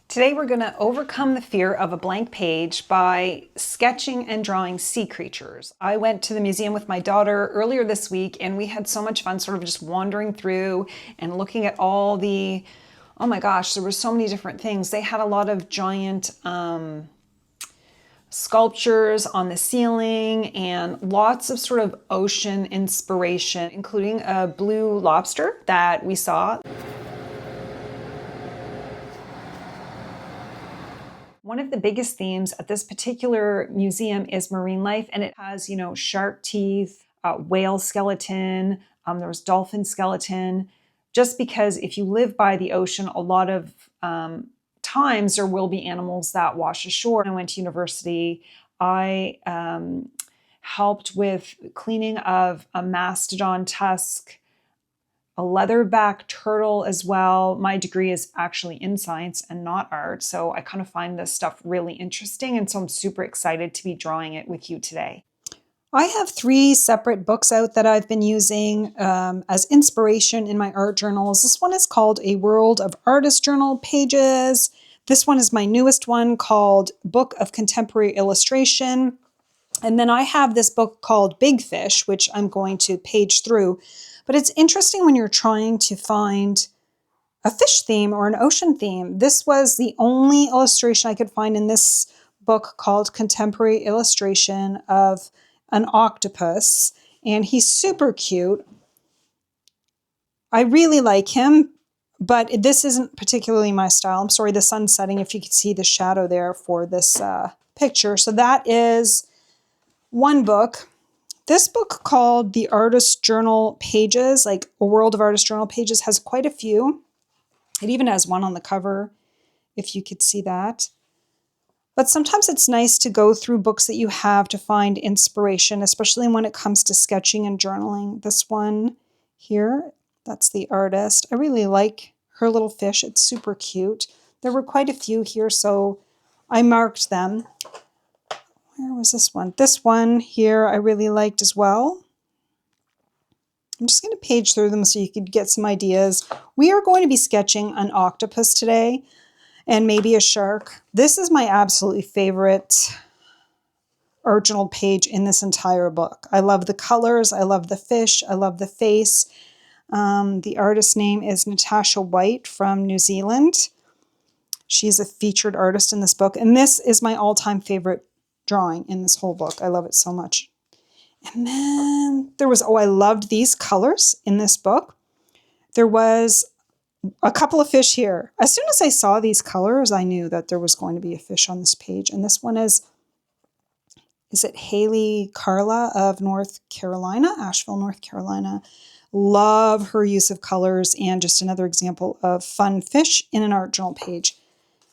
Today we're going to overcome the fear of a blank page by sketching and drawing sea creatures. I went to the museum with my daughter earlier this week and we had so much fun sort of just wandering through and looking at all the, oh my gosh, there were so many different things. They had a lot of giant sculptures on the ceiling and lots of sort of ocean inspiration, including a blue lobster that we saw. One of the biggest themes at this particular museum is marine life, and it has, shark teeth, whale skeleton, there was dolphin skeleton, just because if you live by the ocean, a lot of times there will be animals that wash ashore. When I went to university, I helped with cleaning of a mastodon tusk, a leatherback turtle as well. My degree is actually in science and not art, so I kind of find this stuff really interesting, and so I'm super excited to be drawing it with you today. I have 3 separate books out that I've been using as inspiration in my art journals. This one is called A World of Artist Journal Pages. This one is my newest one called Book of Contemporary Illustration. And then I have this book called Big Fish, which I'm going to page through. But it's interesting when you're trying to find a fish theme or an ocean theme. This was the only illustration I could find in this book called Contemporary Illustration of an octopus. And he's super cute. I really like him, but this isn't particularly my style. I'm sorry, the sun's setting, if you could see the shadow there for this picture. So that is one book. This book called The Artist Journal Pages, like A World of Artist Journal Pages, has quite a few. It even has one on the cover, if you could see that. But sometimes it's nice to go through books that you have to find inspiration, especially when it comes to sketching and journaling. This one here, that's the artist. I really like her little fish. It's super cute. There were quite a few here, so I marked them. Where was this one? This one here I really liked as well. I'm just going to page through them so you could get some ideas. We are going to be sketching an octopus today and maybe a shark. This is my absolutely favorite art journal page in this entire book. I love the colors. I love the fish. I love the face. The artist's name is Natasha White from New Zealand. She's a featured artist in this book. And this is my all-time favorite drawing in this whole book. I love it so much. And then there was, I loved these colors in this book. There was a couple of fish here. As soon as I saw these colors, I knew that there was going to be a fish on this page. And this one is it Haley Carla of North Carolina, Asheville, North Carolina. Love her use of colors and just another example of fun fish in an art journal page.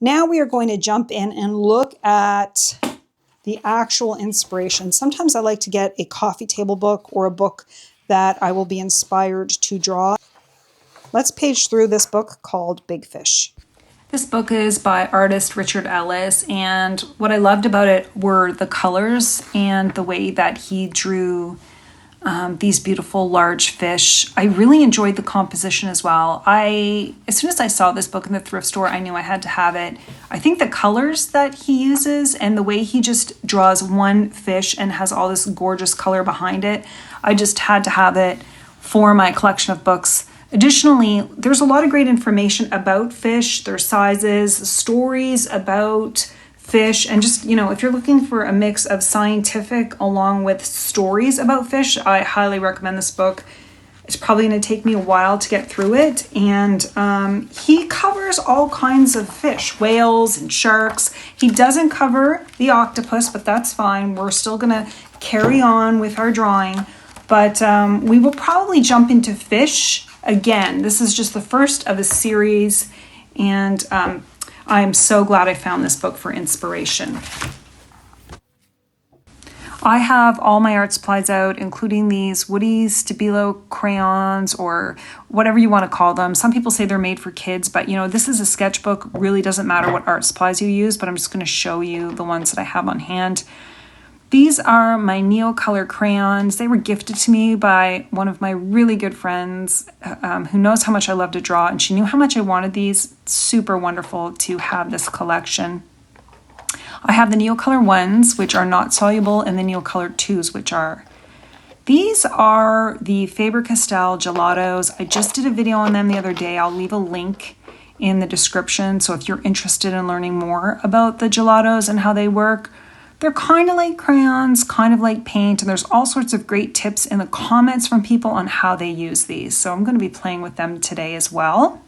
Now we are going to jump in and look at the actual inspiration. Sometimes I like to get a coffee table book or a book that I will be inspired to draw. Let's page through this book called Big Fish. This book is by artist Richard Ellis, and what I loved about it were the colors and the way that he drew these beautiful large fish. I really enjoyed the composition as well. As soon as I saw this book in the thrift store, I knew I had to have it. I think the colors that he uses and the way he just draws one fish and has all this gorgeous color behind it, I just had to have it for my collection of books. Additionally, there's a lot of great information about fish, their sizes, stories about fish, and just, if you're looking for a mix of scientific along with stories about fish, I highly recommend this book. It's probably going to take me a while to get through it, and he covers all kinds of fish, whales and sharks. He doesn't cover the octopus, but that's fine. We're still going to carry on with our drawing, but we will probably jump into fish again. This is just the first of a series, and I am so glad I found this book for inspiration. I have all my art supplies out, including these Woody Stabilo crayons, or whatever you want to call them. Some people say they're made for kids, but this is a sketchbook. Really doesn't matter what art supplies you use, but I'm just going to show you the ones that I have on hand. These are my Neocolor crayons. They were gifted to me by one of my really good friends who knows how much I love to draw, and she knew how much I wanted these. Super wonderful to have this collection. I have the Neocolor ones, which are not soluble, and the Neocolor twos, which are. These are the Faber-Castell gelatos. I just did a video on them the other day. I'll leave a link in the description, so if you're interested in learning more about the gelatos and how they work. They're kind of like crayons, kind of like paint, and there's all sorts of great tips in the comments from people on how they use these. So I'm going to be playing with them today as well.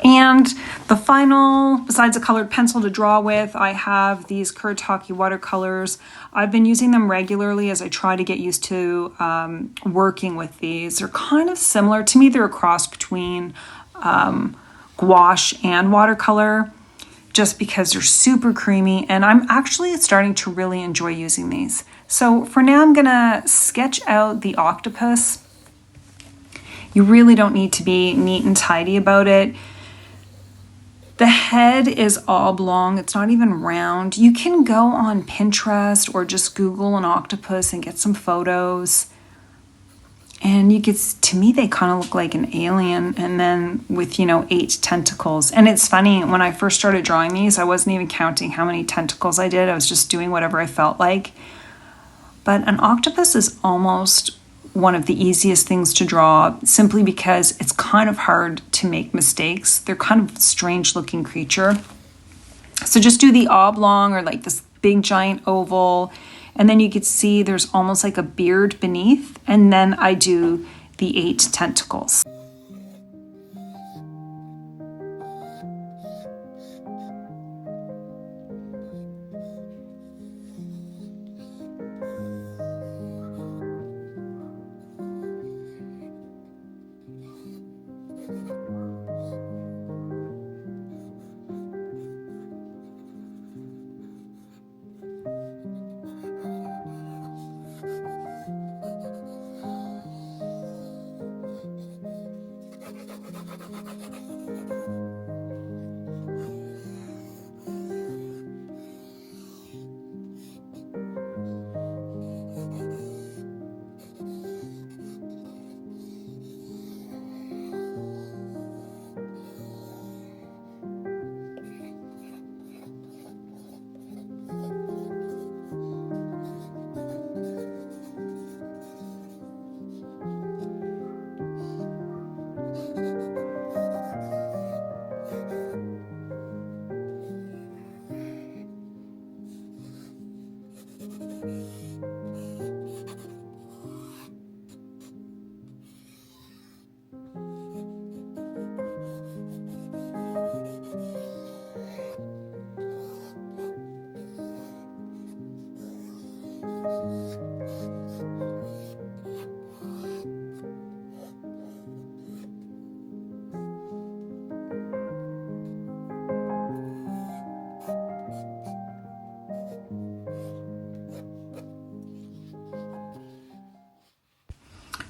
And the final, besides a colored pencil to draw with, I have these Kuratake watercolors. I've been using them regularly as I try to get used to working with these. They're kind of similar. To me, they're a cross between gouache and watercolor, just because they're super creamy, and I'm actually starting to really enjoy using these. So for now, I'm gonna sketch out the octopus. You really don't need to be neat and tidy about it. The head is oblong, it's not even round. You can go on Pinterest or just Google an octopus and get some photos. And you could, to me, they kind of look like an alien, and then with, 8 tentacles. And it's funny, when I first started drawing these, I wasn't even counting how many tentacles I did. I was just doing whatever I felt like. But an octopus is almost one of the easiest things to draw, simply because it's kind of hard to make mistakes. They're kind of a strange looking creature. So just do the oblong or like this big giant oval. And then you could see there's almost like a beard beneath. And then I do the 8 tentacles.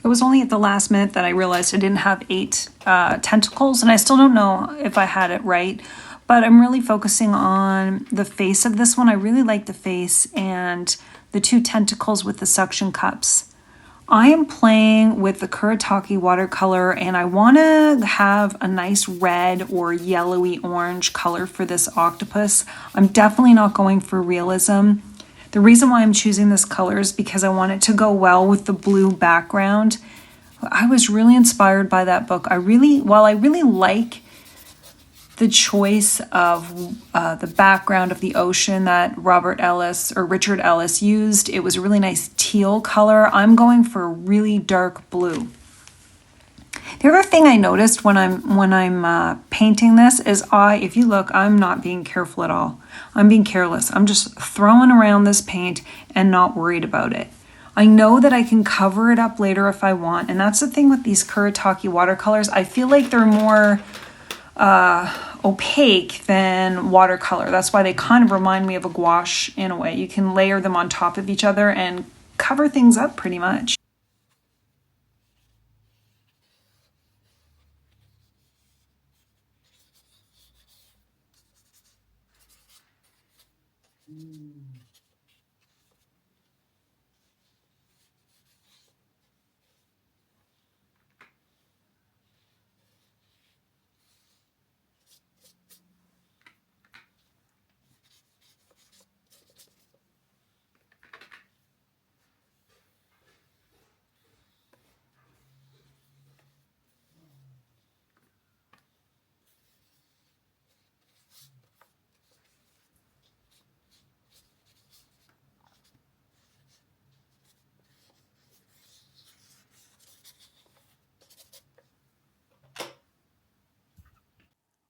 It was only at the last minute that I realized I didn't have 8 tentacles, and I still don't know if I had it right, but I'm really focusing on the face of this one. I really like the face and the 2 tentacles with the suction cups. I am playing with the Kuratake watercolor, and I want to have a nice red or yellowy orange color for this octopus. I'm definitely not going for realism. The reason why I'm choosing this color is because I want it to go well with the blue background. I was really inspired by that book. While I really like the choice of the background of the ocean that Richard Ellis used, it was a really nice teal color. I'm going for a really dark blue. The other thing I noticed when I'm painting this is if you look, I'm not being careful at all. I'm being careless. I'm just throwing around this paint and not worried about it. I know that I can cover it up later if I want, and that's the thing with these Kuratake watercolors. I feel like they're more opaque than watercolor. That's why they kind of remind me of a gouache in a way. You can layer them on top of each other and cover things up pretty much.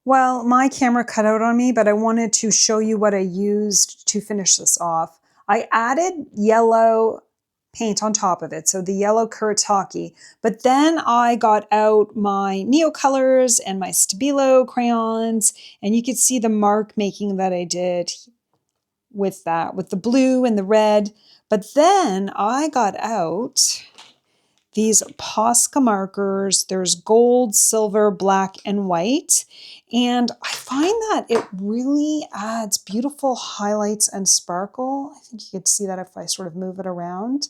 Well, my camera cut out on me, but I wanted to show you what I used to finish this off. I added yellow paint on top of it, so the yellow Kuratake, but then I got out my Neocolors and my Stabilo crayons, and you could see the mark making that I did with that, with the blue and the red. But then I got out these Posca markers. There's gold, silver, black, and white. And I find that it really adds beautiful highlights and sparkle. I think you could see that if I sort of move it around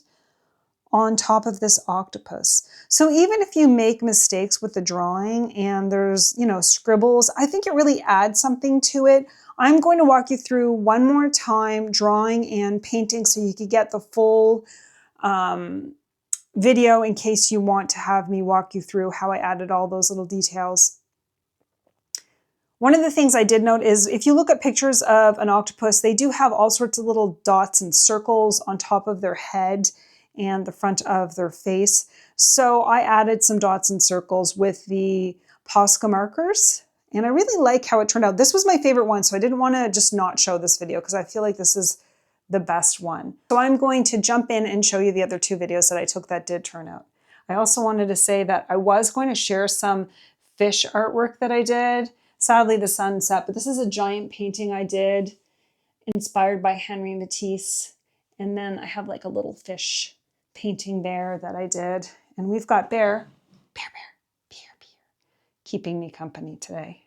on top of this octopus. So even if you make mistakes with the drawing and there's, scribbles, I think it really adds something to it. I'm going to walk you through one more time drawing and painting so you can get the full video in case you want to have me walk you through how I added all those little details. One of the things I did note is if you look at pictures of an octopus, they do have all sorts of little dots and circles on top of their head and the front of their face. So I added some dots and circles with the Posca markers, and I really like how it turned out. This was my favorite one, so I didn't want to just not show this video because I feel like this is the best one. So I'm going to jump in and show you the other two videos that I took that did turn out. I also wanted to say that I was going to share some fish artwork that I did. Sadly, the sun set, but this is a giant painting I did inspired by Henry Matisse. And then I have like a little fish painting there that I did. And we've got Bear, keeping me company today.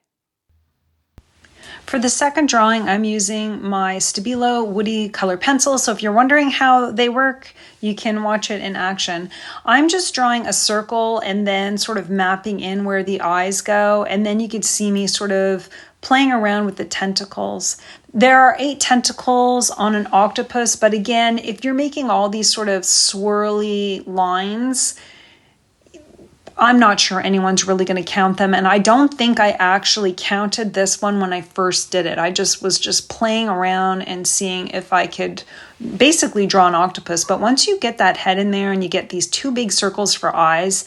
For the second drawing, I'm using my Stabilo Woody color pencil. So if you're wondering how they work, you can watch it in action. I'm just drawing a circle and then sort of mapping in where the eyes go. And then you can see me sort of playing around with the tentacles. There are 8 tentacles on an octopus, but again, if you're making all these sort of swirly lines, I'm not sure anyone's really going to count them. And I don't think I actually counted this one when I first did it. I was playing around and seeing if I could basically draw an octopus. But once you get that head in there and you get these 2 big circles for eyes,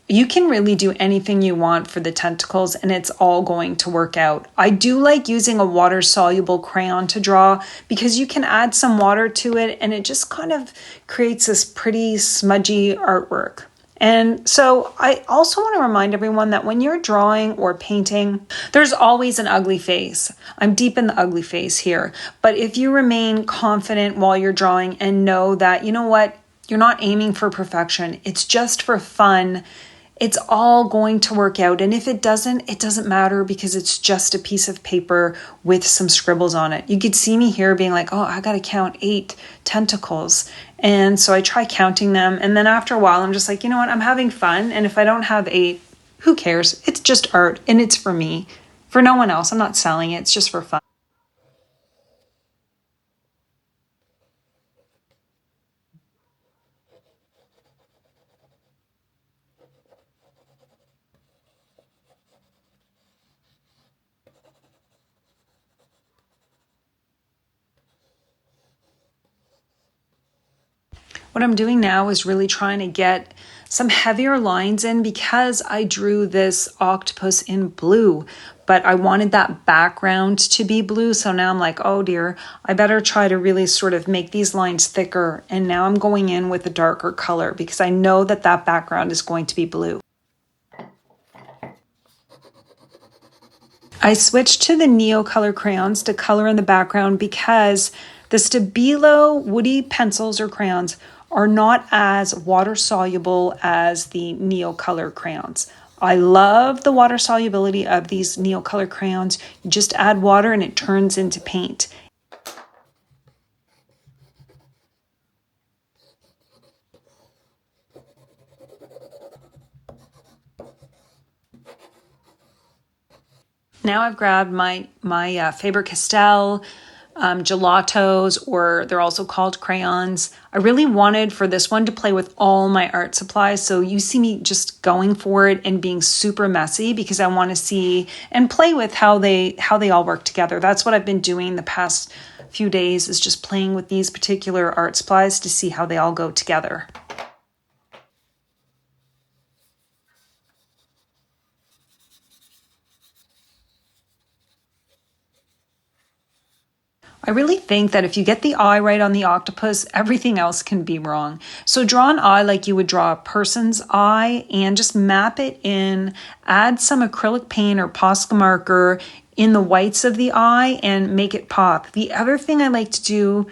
you can really do anything you want for the tentacles and it's all going to work out. I do like using a water-soluble crayon to draw because you can add some water to it and it just kind of creates this pretty smudgy artwork. And so I also want to remind everyone that when you're drawing or painting, there's always an ugly face. I'm deep in the ugly face here. But if you remain confident while you're drawing and know that, you know what, you're not aiming for perfection, it's just for fun, it's all going to work out. And if it doesn't matter because it's just a piece of paper with some scribbles on it. You could see me here being like, oh, I got to count 8 tentacles. And so I try counting them. And then after a while, I'm just like, you know what? I'm having fun. And if I don't have 8, who cares? It's just art and it's for me, for no one else. I'm not selling it. It's just for fun. What I'm doing now is really trying to get some heavier lines in because I drew this octopus in blue, but I wanted that background to be blue. So now I'm like, oh dear, I better try to really sort of make these lines thicker. And now I'm going in with a darker color because I know that that background is going to be blue. I switched to the Neocolor crayons to color in the background because the Stabilo Woody pencils or crayons are not as water soluble as the Neocolor crayons. I love the water solubility of these Neocolor crayons. You just add water and it turns into paint. Now I've grabbed my Faber-Castell gelatos, or they're also called crayons. I really wanted for this one to play with all my art supplies. So you see me just going for it and being super messy because I want to see and play with how they all work together. That's what I've been doing the past few days, is just playing with these particular art supplies to see how they all go together. I really think that if you get the eye right on the octopus, everything else can be wrong. So draw an eye like you would draw a person's eye and just map it in, add some acrylic paint or Posca marker in the whites of the eye and make it pop. The other thing I like to do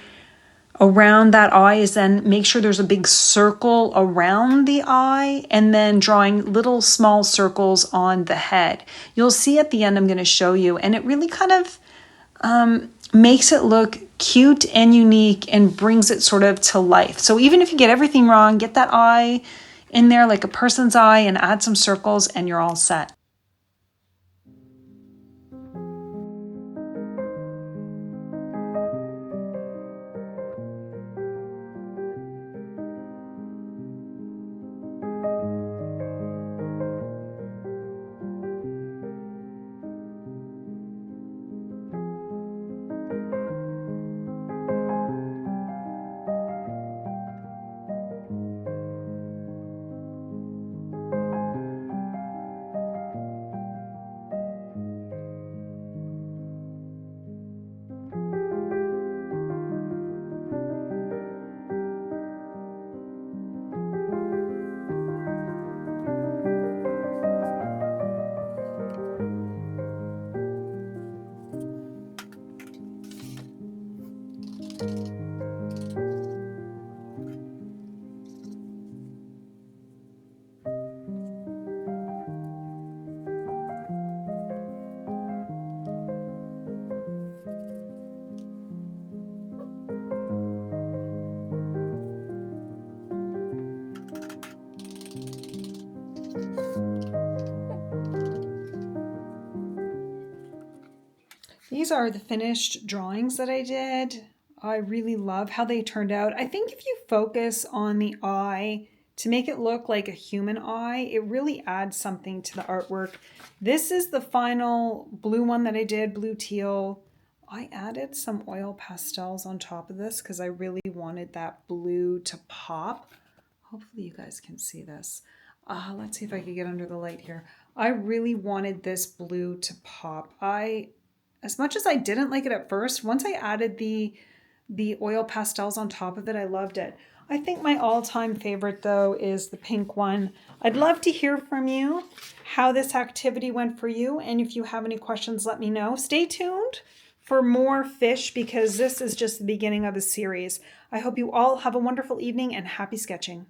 around that eye is then make sure there's a big circle around the eye and then drawing little small circles on the head. You'll see at the end, I'm going to show you, and it really kind of makes it look cute and unique and brings it sort of to life. So even if you get everything wrong, get that eye in there like a person's eye and add some circles and you're all set. These are the finished drawings that I did. I really love how they turned out. I think if you focus on the eye to make it look like a human eye, it really adds something to the artwork. This is the final blue one that I did, blue teal. I added some oil pastels on top of this because I really wanted that blue to pop. Hopefully you guys can see this. Let's see if I can get under the light here. I really wanted this blue to pop. As much as I didn't like it at first, once I added the oil pastels on top of it, I loved it. I think my all-time favorite, though, is the pink one. I'd love to hear from you how this activity went for you, and if you have any questions, let me know. Stay tuned for more fish because this is just the beginning of a series. I hope you all have a wonderful evening and happy sketching.